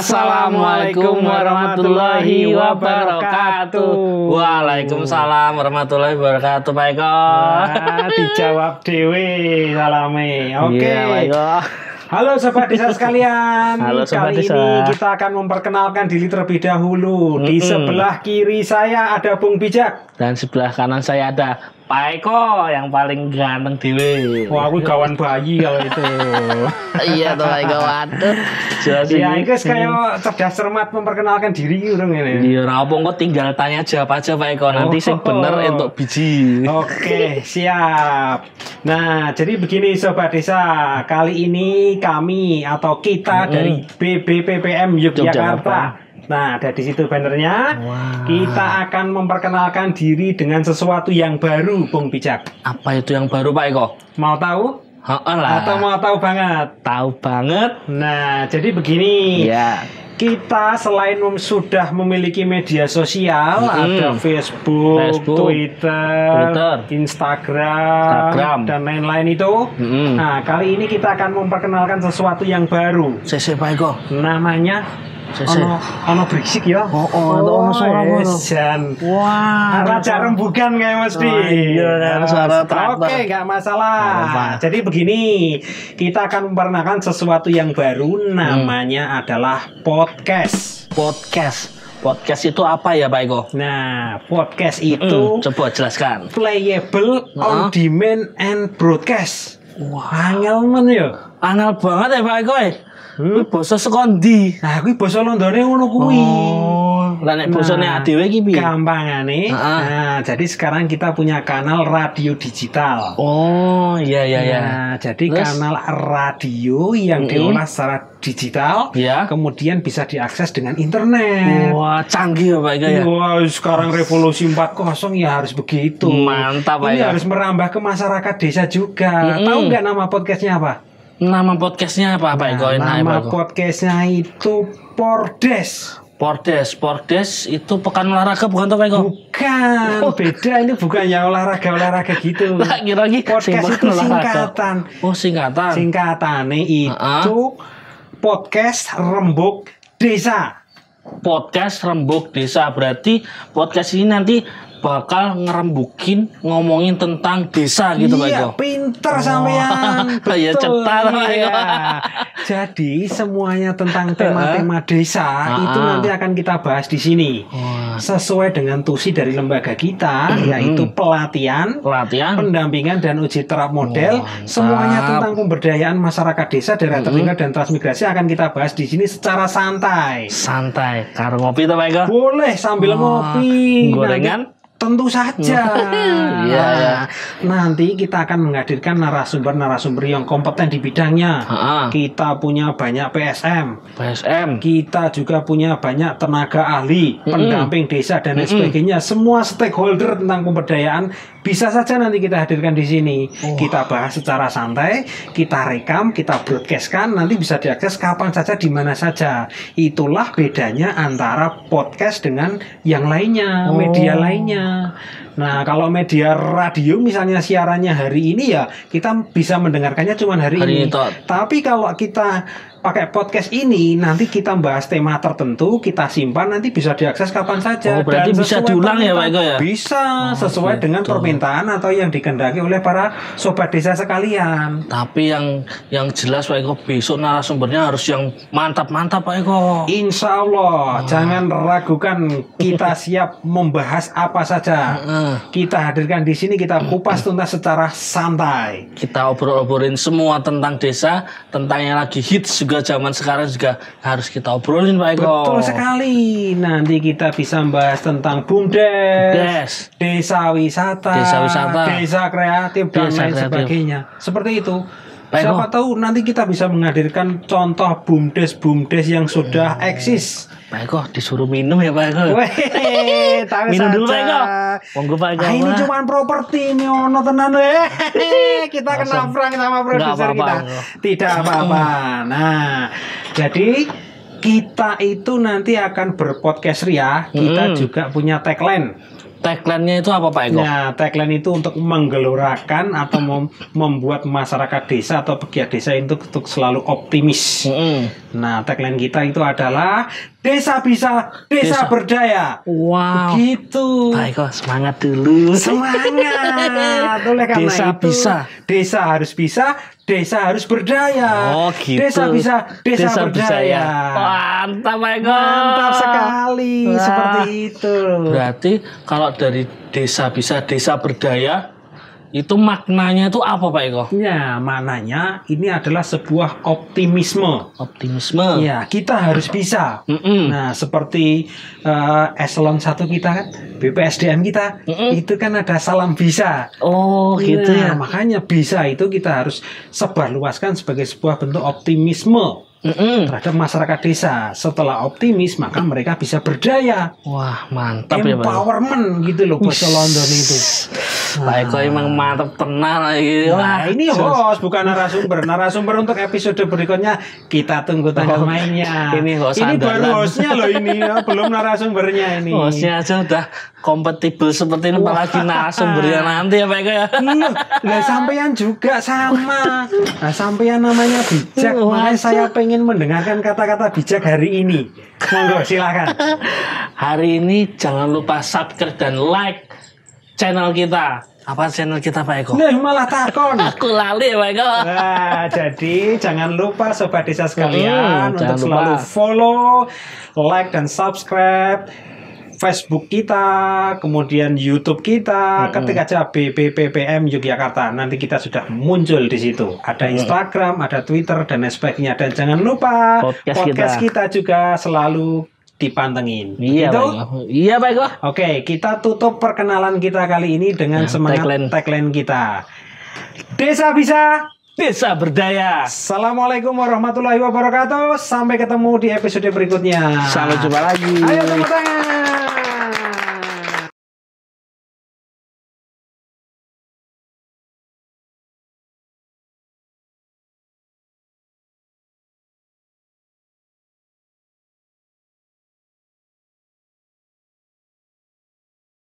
Assalamualaikum warahmatullahi wabarakatuh. Waalaikumsalam warahmatullahi wabarakatuh, Pak Eko. Dijawab dewe salame. Oke. Pak Eko. Halo Sobat Desa sekalian. Halo Sobat Kali Desa. ini kita akan memperkenalkan diri terlebih dahulu. Di sebelah kiri saya ada Bung Bijak. Dan sebelah kanan saya ada Pak Eko yang paling ganteng dewe. Wah, aku kawan bayi kalau itu. Iya tuh Pak Eko. Waduh. Ya, itu kayak cerdas cermat memperkenalkan diri urung ini. Iya, rapo kok tinggal tanya jawab aja Pak Eko. Nanti sing bener entuk biji. Oke, siap. Nah, jadi begini Sobat Desa. Kali ini kami atau kita dari BBPPM Yogyakarta. Nah, ada di situ bannernya. Wow. Kita akan memperkenalkan diri dengan sesuatu yang baru, Bung Bijak. Apa itu yang baru Pak Eko? Mau tahu? Heeh lah. Atau mau tahu banget? Tahu banget. Nah, jadi begini. Iya. Kita selain sudah memiliki media sosial, ada Facebook, Twitter, Instagram, dan lain-lain itu. Nah, kali ini kita akan memperkenalkan sesuatu yang baru. Sese Pak Eko. Namanya ono berisik ya. Ono suara Jan. Wah, Raja rembugan kayak mesti. Iya kan, suara traktor. Oke, nggak masalah. Jadi begini, kita akan memperkenalkan sesuatu yang baru. Namanya adalah podcast. Podcast itu apa ya Pak Eko? Nah, podcast itu Coba jelaskan. playable, on demand, and broadcast. Wah, angel men ya. Angel banget ya Pak Eko. Kuwi basa sekondi. Nah, kuwi basa Londone ngono kuwi. Lah nek basane adewe iki piye? Gampangane. Nah, jadi sekarang kita punya kanal radio digital. Oh, iya. Nah, jadi kanal radio yang diolah secara digital, kemudian bisa diakses dengan internet. Wah, canggih ya Pak Eko ya. Wah, sekarang revolusi 4.0 ya harus begitu. Mantap Pak Eko. Ini harus merambah ke masyarakat desa juga. Tahu nggak nama podcastnya apa? Nama podcastnya apa Pak Eko? Nama podcastnya itu Pordes. Pordes itu pekan olahraga bukan toh Pak Eko? Bukan, beda ini bukan yang olahraga gitu. Lah kira-kira podcast itu singkatan. Oh, singkatan. Singkatannya itu podcast Rembuk Desa. Podcast Rembuk Desa, berarti podcast ini nanti bakal ngerembukin ngomongin tentang desa gitu Pak Eko. Iya, pinter sampean. Ya cetar Pak Eko. Jadi semuanya tentang tema-tema desa itu nanti akan kita bahas di sini. Sesuai dengan tusi dari lembaga kita, yaitu pelatihan, pendampingan dan uji terap model. Semuanya tentang pemberdayaan masyarakat desa, daerah tertinggal dan transmigrasi akan kita bahas di sini secara santai. Santai, karo ngopi tuh Pak Eko? Boleh sambil ngopi. Gorengan? Tentu saja. Iya. Nanti kita akan menghadirkan narasumber yang kompeten di bidangnya. Kita punya banyak PSM. Kita juga punya banyak tenaga ahli, pendamping desa dan lain sebagainya. Semua stakeholder tentang pemberdayaan bisa saja nanti kita hadirkan di sini. Kita bahas secara santai, kita rekam, kita broadcastkan, nanti bisa diakses kapan saja, di mana saja. Itulah bedanya antara podcast dengan yang lainnya, media lainnya. Nah, kalau media radio misalnya siarannya hari ini ya kita bisa mendengarkannya cuma hari ini. Tapi kalau kita pakai podcast ini, nanti kita bahas tema tertentu, kita simpan, nanti bisa diakses kapan saja. Oh, berarti bisa diulang ya Pak Eko ya? Bisa, sesuai dengan permintaan atau yang dikehendaki oleh para sobat desa sekalian. Tapi yang jelas Pak Eko, besok narasumbernya harus yang mantap-mantap Pak Eko. Insya Allah, jangan ragukan, kita siap membahas apa saja. Kita hadirkan di sini, kita kupas tuntas secara santai. Kita obrol-obrolin semua tentang desa, tentang yang lagi hits juga zaman sekarang juga harus kita obrolin Pak Eko. Betul sekali. Nanti kita bisa membahas tentang BUMDes, desa wisata, desa kreatif dan lain sebagainya. Seperti itu. Siapa tahu nanti kita bisa menghadirkan contoh BUMDes yang sudah eksis. Pak Eko disuruh minum ya Pak Eko. Minum dulu Pak Eko. Monggo Pak Eko. Ini cuma properti ini ono tenan kita kena prank sama produser kita. Tidak apa-apa. Nah, jadi kita itu nanti akan berpodcast ria. Kita juga punya tagline. Tagline-nya itu apa Pak Eko? Nah, tagline itu untuk menggelorakan atau membuat masyarakat desa atau pegiat desa itu untuk selalu optimis. Nah, tagline kita itu adalah desa bisa, desa berdaya. Wow. Begitu. Pak Eko, semangat dulu. Semangat. Oleh karena Desa itu, bisa. Desa harus bisa, desa harus berdaya. Oh gitu. Desa bisa, desa berdaya. Mantap Pak Eko. Mantap sekali. Wah. Seperti itu. Berarti kalau dari desa bisa, desa berdaya, itu maknanya itu apa Pak Eko? Ya, maknanya ini adalah sebuah optimisme. Optimisme. Ya, kita harus bisa. Nah, seperti eselon 1 kita kan, BPSDM kita, itu kan ada salam bisa. Oh, gitu ya. Makanya bisa itu kita harus sebarluaskan sebagai sebuah bentuk optimisme terhadap masyarakat desa. Setelah optimis, maka mereka bisa berdaya. Wah, mantap ya Pak. Empowerment gitu loh bahasa London itu. Pak Eko emang mantap tenang lagi. Nah, ini host bukan narasumber. Narasumber untuk episode berikutnya kita tunggu tanggal mainnya. Ini baru hostnya loh ini, belum narasumbernya ini. Hostnya aja udah kompatibel seperti ini, apalagi narasumbernya nanti ya Pak Eko ya. Nah, sampean juga sama. Nah, sampean namanya bijak, makanya saya pengen mendengarkan kata-kata bijak hari ini. Monggo silakan. Hari ini jangan lupa subscribe dan like channel kita. Apa channel kita Pak Eko? Nah, malah takon. Aku lali ya Pak Eko. Nah, jadi jangan lupa sobat desa sekalian untuk selalu lupa follow, like dan subscribe Facebook kita, kemudian YouTube kita, ketik aja BPPPM Yogyakarta. Nanti kita sudah muncul di situ. Ada Instagram, ada Twitter dan sebagainya. Dan jangan lupa podcast kita juga selalu dipantengin. Iya, gitu? Iya Pak Eko. Oke, kita tutup perkenalan kita kali ini dengan semangat tagline kita. Desa bisa, desa berdaya. Assalamualaikum warahmatullahi wabarakatuh. Sampai ketemu di episode berikutnya. Sampai jumpa lagi. Ayo tepuk tangan.